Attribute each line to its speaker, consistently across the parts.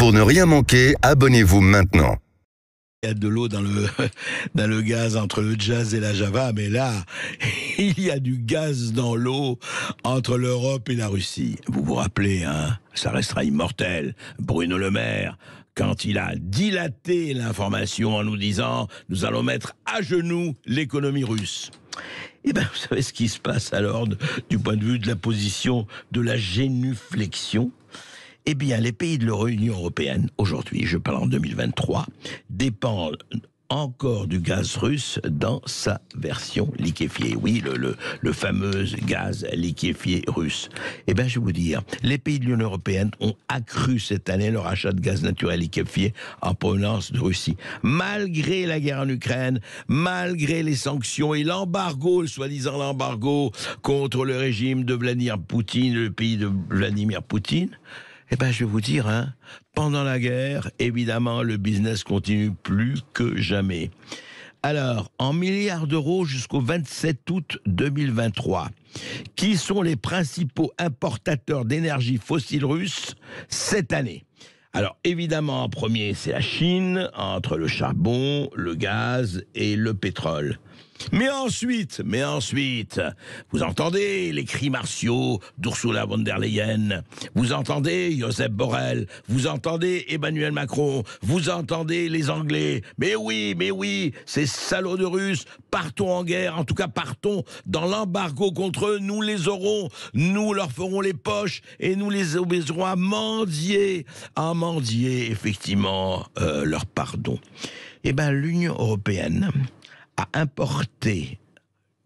Speaker 1: Pour ne rien manquer, abonnez-vous maintenant.
Speaker 2: Il y a de l'eau dans le gaz entre le jazz et la Java, mais là, il y a du gaz dans l'eau entre l'Europe et la Russie. Vous vous rappelez, hein, ça restera immortel. Bruno Le Maire, quand il a dilaté l'information en nous disant « Nous allons mettre à genoux l'économie russe ». Eh bien, vous savez ce qui se passe alors du point de vue de la position de la génuflexion ? Eh bien, les pays de l'Union européenne, aujourd'hui, je parle en 2023, dépendent encore du gaz russe dans sa version liquéfiée. Oui, le fameux gaz liquéfié russe. Eh bien, je vais vous dire, les pays de l'Union européenne ont accru cette année leur achat de gaz naturel liquéfié en provenance de Russie. Malgré la guerre en Ukraine, malgré les sanctions et l'embargo, le soi-disant l'embargo contre le régime de Vladimir Poutine, le pays de Vladimir Poutine, eh bien, je vais vous dire, hein, pendant la guerre, évidemment, le business continue plus que jamais. Alors, en milliards d'euros jusqu'au 27 août 2023, qui sont les principaux importateurs d'énergie fossile russe cette année ? Alors, évidemment, en premier, c'est la Chine, entre le charbon, le gaz et le pétrole. Mais ensuite, vous entendez les cris martiaux d'Ursula von der Leyen, vous entendez Josep Borrell, vous entendez Emmanuel Macron, vous entendez les Anglais. Mais oui, ces salauds de Russes, partons en guerre, en tout cas partons dans l'embargo contre eux, nous les aurons, nous leur ferons les poches et nous les obligerons à mendier effectivement leur pardon. Eh bien, l'Union européenne a importé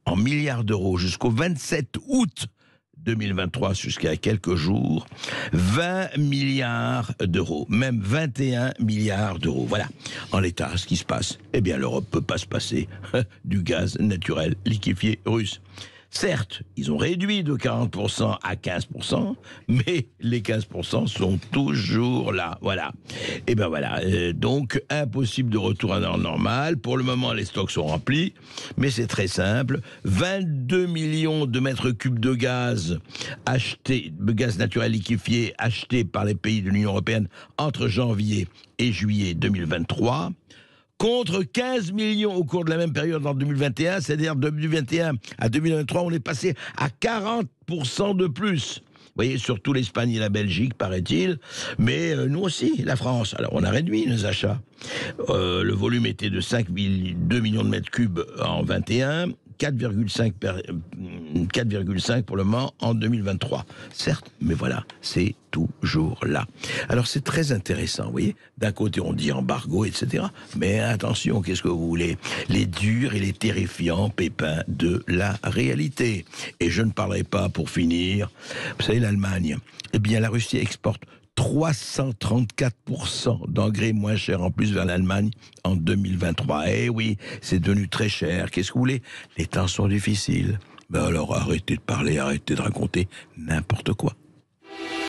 Speaker 2: en milliards d'euros jusqu'au 27 août 2023, jusqu'à quelques jours, 20 milliards d'euros, même 21 milliards d'euros. Voilà, en l'état, ce qui se passe. Eh bien, l'Europe ne peut pas se passer du gaz naturel liquéfié russe. Certes, ils ont réduit de 40% à 15%, mais les 15% sont toujours là. Voilà. Et ben voilà. Donc, impossible de retour à l'heure normale. Pour le moment, les stocks sont remplis, mais c'est très simple. 22 millions de mètres cubes de gaz achetés, de gaz naturel liquéfié achetés par les pays de l'Union européenne entre janvier et juillet 2023. Contre 15 millions au cours de la même période en 2021, c'est-à-dire de 2021 à 2023, on est passé à 40% de plus. Vous voyez, surtout l'Espagne et la Belgique, paraît-il, mais nous aussi, la France. Alors, on a réduit nos achats. Le volume était de 2 millions de mètres cubes en 21, 4,5 pour le moment en 2023. Certes, mais voilà, c'est toujours là. Alors c'est très intéressant, vous voyez. D'un côté on dit embargo, etc. Mais attention, qu'est-ce que vous voulez ? Les durs et les terrifiants pépins de la réalité. Et je ne parlerai pas, pour finir, vous savez, l'Allemagne. Eh bien, la Russie exporte 334% d'engrais moins chers en plus vers l'Allemagne en 2023. Eh oui, c'est devenu très cher. Qu'est-ce que vous voulez ? Les temps sont difficiles. Ben alors arrêtez de parler, arrêtez de raconter n'importe quoi.